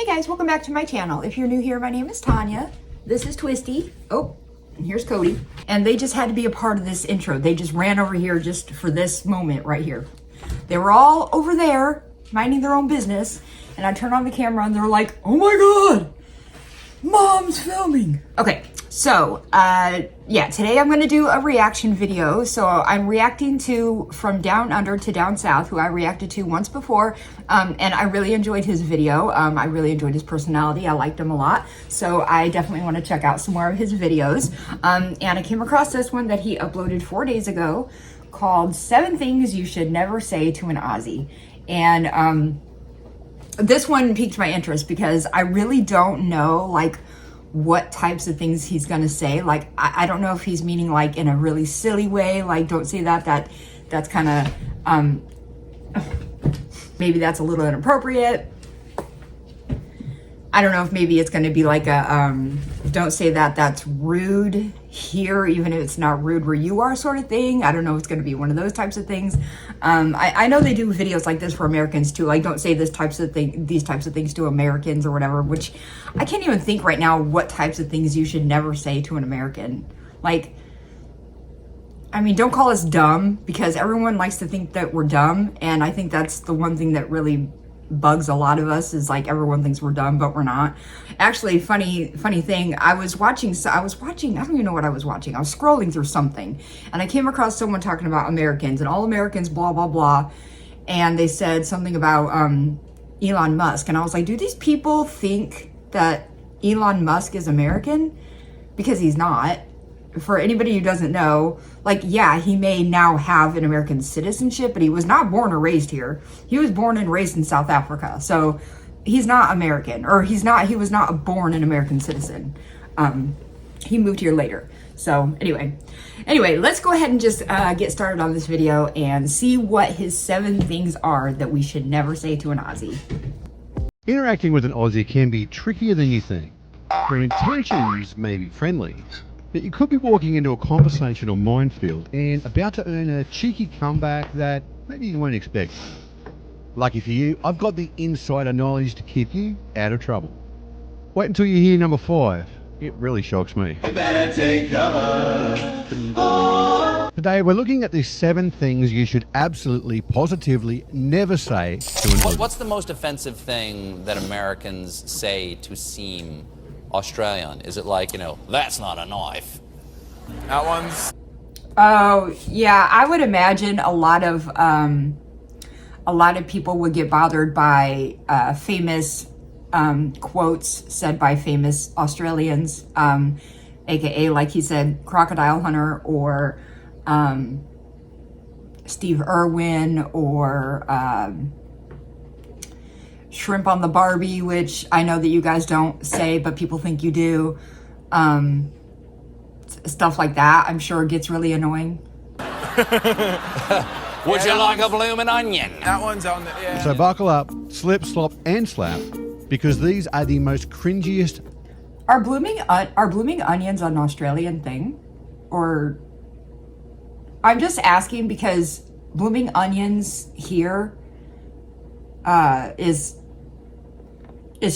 Hey guys, welcome back to my channel. If you're new here, my name is Tanya. This is Twisty. Oh, and here's Cody. And they just had to be a part of this intro. They just ran over here just for this moment right here. They were all over there minding their own business. And I turned on the camera and they're like, oh my God, Mom's filming. Okay, so yeah, today I'm gonna do a reaction video. So I'm reacting to From Down Under to Down South, who I reacted to once before. And I really enjoyed his video. I really enjoyed his personality. I liked him a lot. So I definitely want to check out some more of his videos. And I came across this one that he uploaded 4 days ago called 7 Things You Should Never Say to an Aussie. And this one piqued my interest because I really don't know like what types of things he's gonna say. Like I don't know if he's meaning like in a really silly way, like don't say that's kind of maybe that's a little inappropriate. I don't know if maybe it's going to be like a don't say that's rude here, even if it's not rude where you are sort of thing. I don't know if it's going to be one of those types of things. I know they do videos like this for Americans too, like don't say these types of things to Americans or whatever, which I can't even think right now what types of things you should never say to an American. Like, I mean, don't call us dumb, because everyone likes to think that we're dumb. And I think that's the one thing that really bugs a lot of us, is like everyone thinks we're dumb, but we're not. Actually, funny thing, I was watching, I don't even know what I was watching. I was scrolling through something and I came across someone talking about Americans and all Americans, blah, blah, blah. And they said something about Elon Musk. And I was like, do these people think that Elon Musk is American? Because he's not. For anybody who doesn't know, like, yeah, he may now have an American citizenship, but he was not born or raised here. He was born and raised in South Africa. So he's not American, or he was not born an American citizen. He moved here later. So anyway, let's go ahead and just get started on this video and see what his 7 things are that we should never say to an Aussie. Interacting with an Aussie can be trickier than you think. Their intentions may be friendly, but you could be walking into a conversational minefield and about to earn a cheeky comeback that maybe you won't expect. Lucky for you, I've got the insider knowledge to keep you out of trouble. Wait until you hear number 5. It really shocks me. You better take cover. Today we're looking at the 7 things you should absolutely, positively never say to an Aussie. What's the most offensive thing that Americans say to seem Australian? Is it like, you know, that's not a knife? That one's... Oh, yeah, I would imagine a lot of people would get bothered by famous quotes said by famous Australians, aka, like he said, Crocodile Hunter, or Steve Irwin, or Shrimp on the Barbie, which I know that you guys don't say, but people think you do. Stuff like that, I'm sure gets really annoying. Would you like a bloomin' onion? That one's on the, yeah. So buckle up, slip, slop, and slap, because these are the most cringiest. Are blooming onions an Australian thing? Or, I'm just asking because blooming onions here is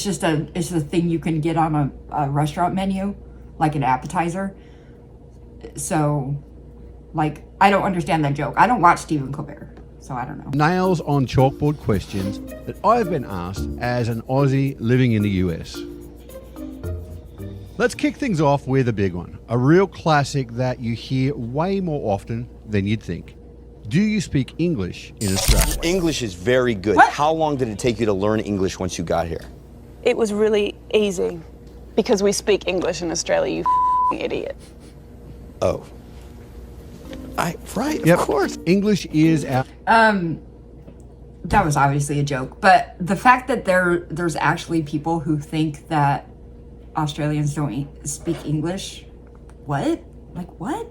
just a thing you can get on a restaurant menu, like an appetizer. So, like, I don't understand that joke. I don't watch Stephen Colbert, so I don't know. Nails on chalkboard questions that I've been asked as an Aussie living in the US. Let's kick things off with a big one, a real classic that you hear way more often than you'd think. Do you speak English in Australia? English is very good. What? How long did it take you to learn English once you got here? It was really easy because we speak English in Australia, you idiot. Oh. Right, Yep. of course. English is our... That was obviously a joke, but the fact that there's actually people who think that Australians don't speak English, what? Like, what?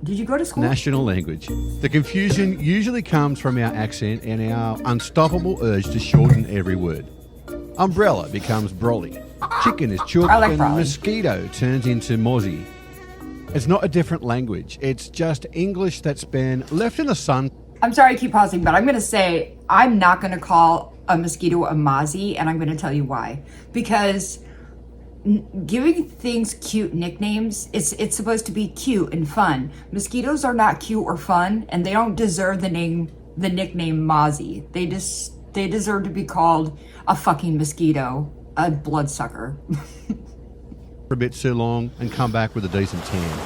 Did you go to school? national language. The confusion usually comes from our accent and our unstoppable urge to shorten every word. Umbrella becomes brolly. Chicken is chook, I like and brolly. mosquito turns into mozzie. It's not a different language. It's just English that's been left in the sun. I'm sorry I keep pausing, but I'm going to say I'm not going to call a mosquito a mozzie, and I'm going to tell you why. Because giving things cute nicknames, it's supposed to be cute and fun. Mosquitoes are not cute or fun, and they don't deserve the nickname mozzie. They deserve to be called a fucking mosquito, a bloodsucker. For a bit too long and come back with a decent tan.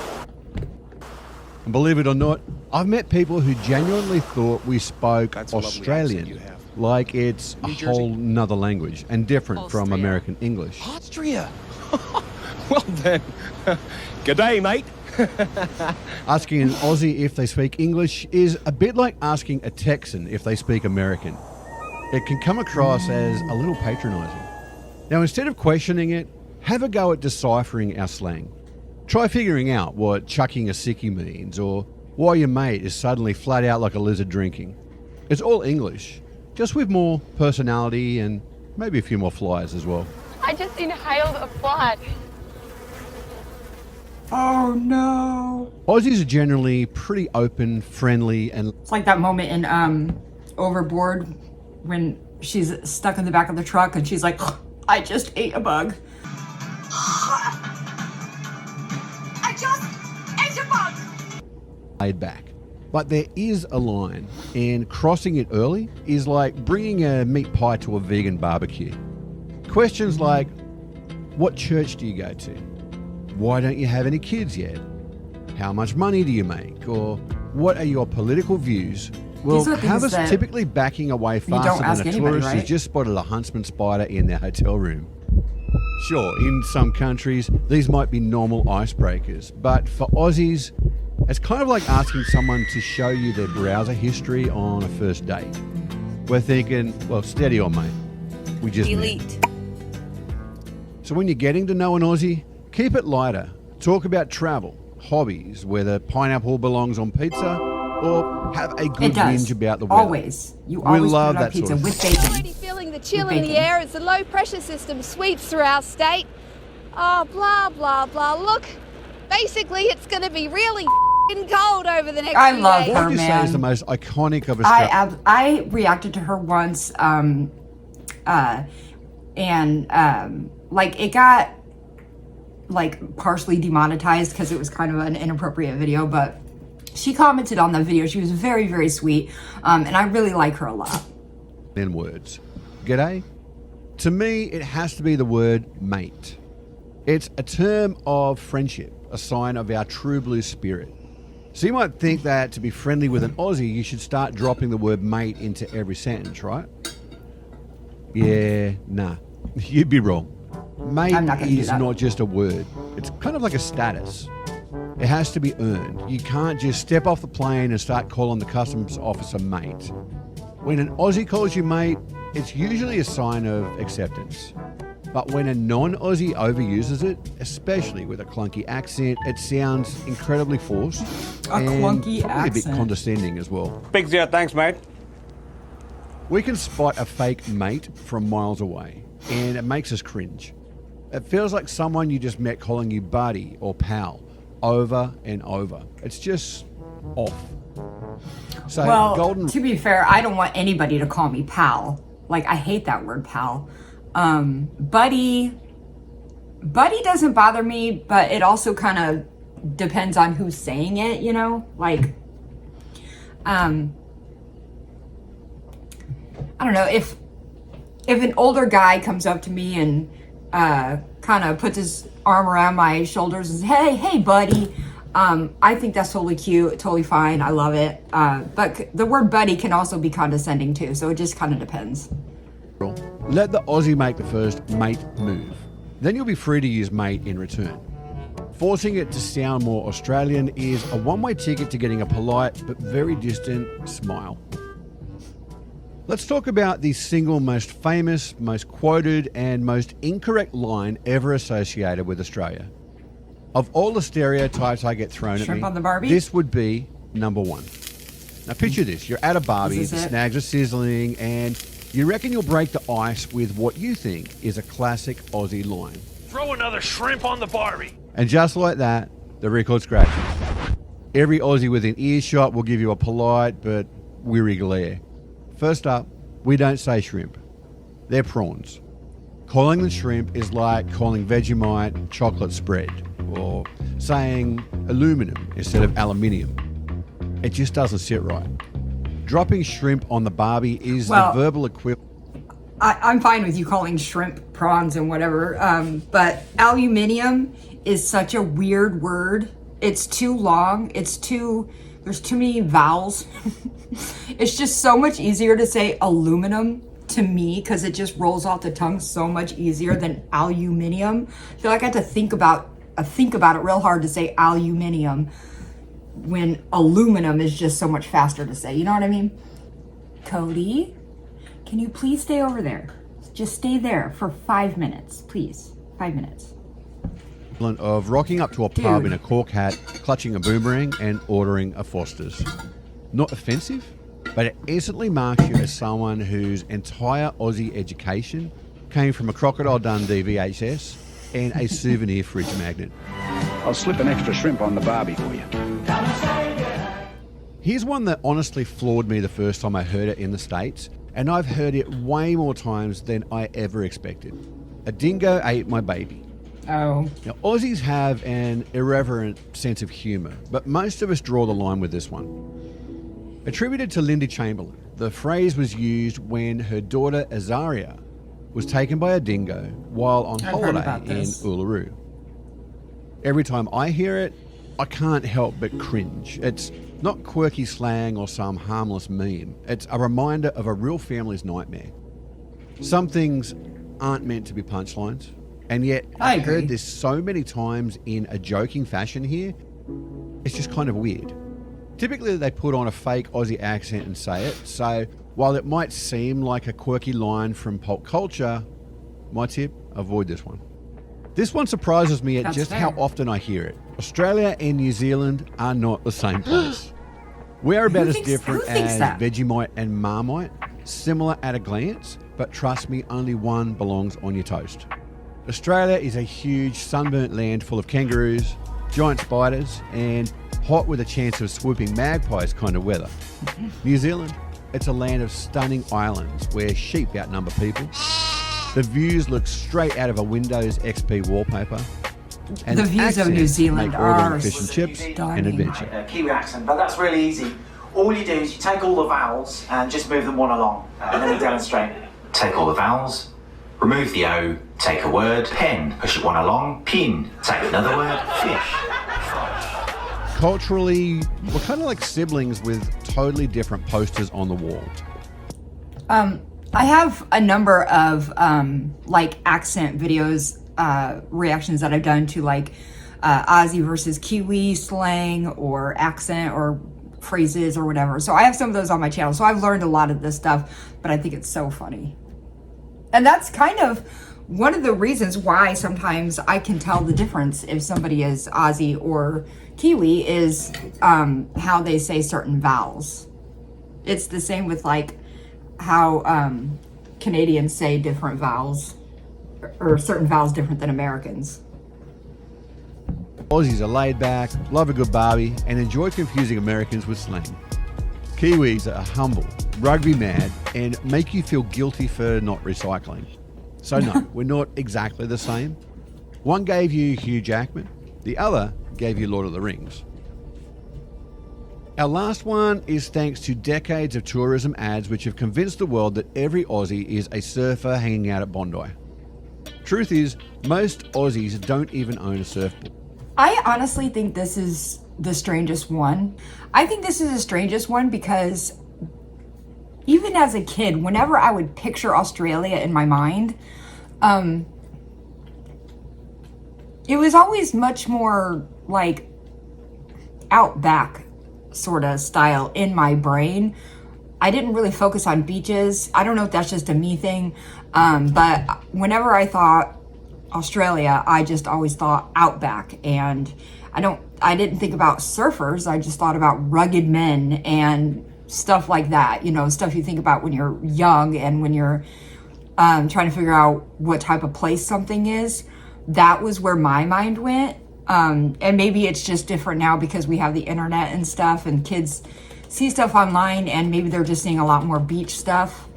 And believe it or not, I've met people who genuinely thought we spoke Australian, like it's a whole nother language and different from American English. Austria? Well then, g'day mate. Asking an Aussie if they speak English is a bit like asking a Texan if they speak American. It can come across as a little patronising. Now, instead of questioning it, have a go at deciphering our slang. Try figuring out what chucking a sickie means, or why your mate is suddenly flat out like a lizard drinking. It's all English, just with more personality and maybe a few more flies as well. I just inhaled a fly. Oh no. Aussies are generally pretty open, friendly, and It's like that moment in Overboard when she's stuck in the back of the truck and she's like, I just ate a bug. I just ate a bug. laid back. But there is a line, and crossing it early is like bringing a meat pie to a vegan barbecue. Questions like, what church do you go to? Why don't you have any kids yet? How much money do you make? Or what are your political views? Will These are have things us that typically backing away don't faster ask than a anybody, tourist who's right? just spotted a huntsman spider in their hotel room. Sure, in some countries, these might be normal icebreakers, but for Aussies, it's kind of like asking someone to show you their browser history on a first date. We're thinking, well, steady on, mate. We just met. Elite. So when you're getting to know an Aussie, keep it lighter. Talk about travel, hobbies, whether pineapple belongs on pizza, or have a good It does. whinge about the weather. Always. You always love put it on that pizza sort of with thing. bacon. Already feeling the chill With in the bacon. air as the low pressure system sweeps through our state. Oh, blah, blah, blah. Look, basically it's going to be really cold over the next I few love days. What her, would you say is man. the most iconic of Australia? I reacted to her once, like it got like partially demonetized because it was kind of an inappropriate video, but she commented on the video. She was very, very sweet, and I really like her a lot. In words. G'day? To me, it has to be the word mate. It's a term of friendship, a sign of our true blue spirit. So you might think that to be friendly with an Aussie, you should start dropping the word mate into every sentence, right? Yeah, nah. You'd be wrong. Mate I'm not gonna do is that. not just a word. It's kind of like a status. It has to be earned. You can't just step off the plane and start calling the customs officer mate. When an Aussie calls you mate, it's usually a sign of acceptance. But when a non-Aussie overuses it, especially with a clunky accent, it sounds incredibly forced. A and clunky probably a bit accent. condescending as well. Big deal, thanks, mate. We can spot a fake mate from miles away, and it makes us cringe. It feels like someone you just met calling you buddy or pal over and over. It's just off. So Well, golden to be fair, I don't want anybody to call me pal. Like, I hate that word pal. Buddy doesn't bother me, but it also kind of depends on who's saying it, you know? Like, I don't know, if an older guy comes up to me and kind of puts his arm around my shoulders and says, hey buddy, I think that's totally cute, totally fine, I love it. But the word buddy can also be condescending too, so it just kind of depends. Let the Aussie make the first mate move. Then you'll be free to use mate in return. Forcing it to sound more Australian is a one-way ticket to getting a polite but very distant smile. Let's talk about the single most famous, most quoted, and most incorrect line ever associated with Australia. Of all the stereotypes I get thrown at Shrimp me, on the Barbie? this would be number one. Now picture this, you're at a Barbie, Is the this it? snags are sizzling, and you reckon you'll break the ice with what you think is a classic Aussie line. Throw another shrimp on the Barbie. And just like that, the record scratches. Every Aussie within earshot will give you a polite but weary glare. First up, we don't say shrimp. They're prawns. Calling them shrimp is like calling Vegemite chocolate spread, or saying aluminum instead of aluminium. It just doesn't sit right. Dropping shrimp on the barbie is the verbal equivalent. I'm fine with you calling shrimp prawns and whatever, but aluminium is such a weird word. It's too long. There's too many vowels. It's just so much easier to say aluminum to me because it just rolls off the tongue so much easier than aluminium. I feel like I have to think about it real hard to say aluminium when aluminum is just so much faster to say. You know what I mean? Cody, can you please stay over there? Just stay there for 5 minutes, please. 5 minutes. Of rocking up to a pub in a cork hat, clutching a boomerang and ordering a Foster's. Not offensive, but it instantly marks you as someone whose entire Aussie education came from a Crocodile Dundee VHS and a souvenir fridge magnet. I'll slip an extra shrimp on the barbie for you. Here's one that honestly floored me the first time I heard it in the States, and I've heard it way more times than I ever expected. A dingo ate my baby. Oh. Now, Aussies have an irreverent sense of humour, but most of us draw the line with this one. Attributed to Linda Chamberlain, the phrase was used when her daughter Azaria was taken by a dingo while on holiday in Uluru. Every time I hear it, I can't help but cringe. It's not quirky slang or some harmless meme. It's a reminder of a real family's nightmare. Some things aren't meant to be punchlines, and yet I've heard this so many times in a joking fashion here, it's just kind of weird. Typically they put on a fake Aussie accent and say it, so while it might seem like a quirky line from pop culture, my tip, avoid this one. This one surprises me at just how often I hear it. Australia and New Zealand are not the same place. We are about as different as Vegemite and Marmite, similar at a glance, but trust me, only one belongs on your toast. Australia is a huge sunburnt land full of kangaroos, giant spiders, and hot with a chance of swooping magpies kind of weather. New Zealand, it's a land of stunning islands where sheep outnumber people. The views look straight out of a Windows XP wallpaper. And the views of New Zealand are fish and chips and adventure. Kiwi accent, but that's really easy. All you do is you take all the vowels and just move them one along. And then we demonstrate. Take all the vowels, remove the O, take a word, pen, push it one along, pin, take another word, fish. Culturally, we're kind of like siblings with totally different posters on the wall. I have a number of like accent videos, reactions that I've done to like Aussie versus Kiwi slang or accent or phrases or whatever. So I have some of those on my channel. So I've learned a lot of this stuff, but I think it's so funny. And that's kind of one of the reasons why sometimes I can tell the difference if somebody is Aussie or Kiwi is how they say certain vowels. It's the same with like how Canadians say different vowels or certain vowels different than Americans. Aussies are laid back, love a good barbie, and enjoy confusing Americans with slang. Kiwis are humble, rugby mad, and make you feel guilty for not recycling. So no, we're not exactly the same. One gave you Hugh Jackman, the other gave you Lord of the Rings. Our last one is thanks to decades of tourism ads which have convinced the world that every Aussie is a surfer hanging out at Bondi. Truth is, most Aussies don't even own a surfboard. I honestly think this is the strangest one. I think this is the strangest one because even as a kid, whenever I would picture Australia in my mind, it was always much more like outback sort of style in my brain. I didn't really focus on beaches. I don't know if that's just a me thing, but whenever I thought Australia, I just always thought outback, and I didn't think about surfers. I just thought about rugged men and stuff like that, you know, stuff you think about when you're young and when you're trying to figure out what type of place something is. That was where my mind went. And maybe it's just different now because we have the internet and stuff and kids see stuff online and maybe they're just seeing a lot more beach stuff.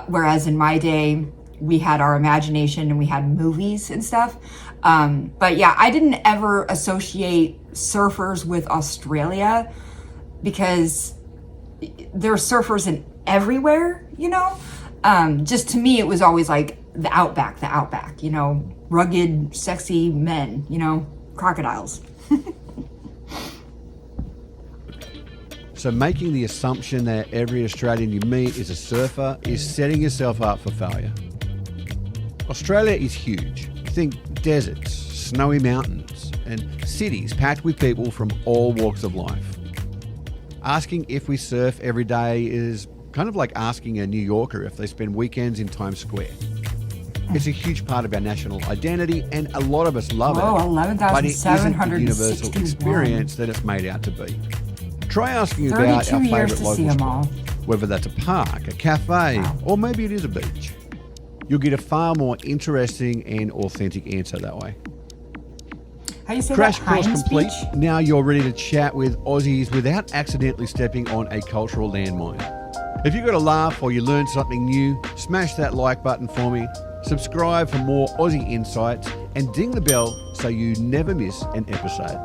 Whereas in my day, we had our imagination and we had movies and stuff. But yeah, I didn't ever associate surfers with Australia because there are surfers in everywhere, you know? Just to me, it was always like the outback, you know, rugged, sexy men, you know, crocodiles. So making the assumption that every Australian you meet is a surfer is setting yourself up for failure. Australia is huge. Think deserts, snowy mountains, and cities packed with people from all walks of life. Asking if we surf every day is kind of like asking a New Yorker if they spend weekends in Times Square. It's a huge part of our national identity, and a lot of us love it, but it isn't the universal experience that it's made out to be. Try asking about our favourite local spot, whether that's a park, a cafe, or maybe it is a beach. You'll get a far more interesting and authentic answer that way. How do you say Crash that? course Heinz complete. Beach? Now you're ready to chat with Aussies without accidentally stepping on a cultural landmine. If you got a laugh or you learned something new, smash that like button for me, subscribe for more Aussie insights, and ding the bell so you never miss an episode.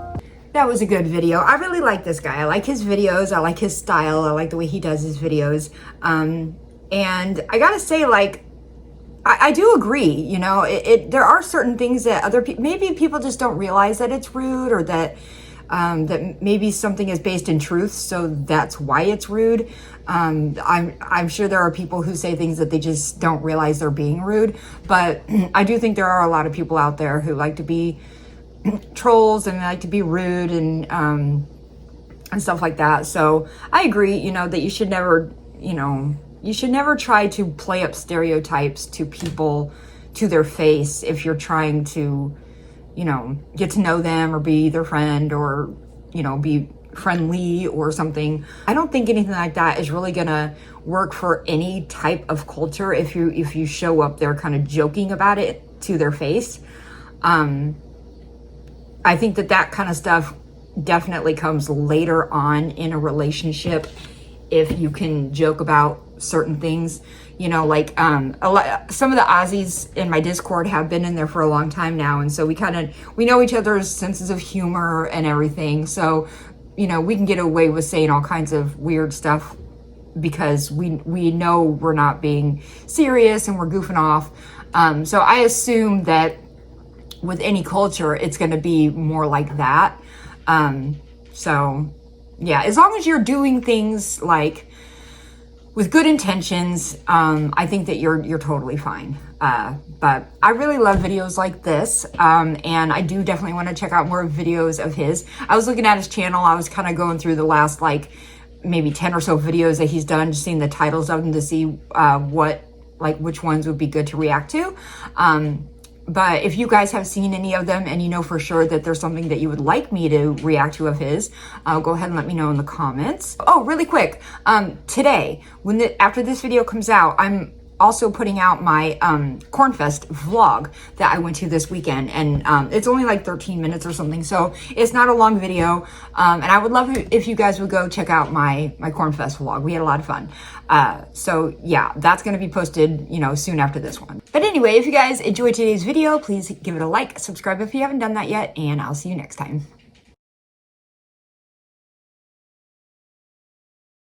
That was a good video. I really like this guy. I like his videos. I like his style. I like the way he does his videos. And I gotta say, like, I do agree, you know, there are certain things that other people, maybe people just don't realize that it's rude, or that that maybe something is based in truth, so that's why it's rude. I'm sure there are people who say things that they just don't realize they're being rude, but I do think there are a lot of people out there who like to be trolls and like to be rude and stuff like that. So I agree, you know, that you should never, you should never try to play up stereotypes to people, to their face, if you're trying to, get to know them or be their friend, or, be friendly or something. I don't think anything like that is really gonna work for any type of culture if you show up there kind of joking about it to their face. I think that kind of stuff definitely comes later on in a relationship if you can joke about certain things. Like some of the Aussies in my Discord have been in there for a long time now, and so we know each other's senses of humor and everything. So, we can get away with saying all kinds of weird stuff because we know we're not being serious and we're goofing off. So I assume that with any culture, it's going to be more like that. So yeah, as long as you're doing things like with good intentions, I think that you're totally fine. But I really love videos like this, and I do definitely want to check out more videos of his. I was looking at his channel. I was kind of going through the last maybe 10 or so videos that he's done, just seeing the titles of them to see which ones would be good to react to. But if you guys have seen any of them and you know for sure that there's something that you would like me to react to of his, go ahead and let me know in the comments. Oh, really quick, today, after this video comes out, I'm also putting out my Cornfest vlog that I went to this weekend, and it's only like 13 minutes or something, so it's not a long video, and I would love if you guys would go check out my Cornfest vlog. We had a lot of fun. So yeah, that's going to be posted, soon after this one. But anyway, if you guys enjoyed today's video, please give it a like, subscribe if you haven't done that yet, and I'll see you next time.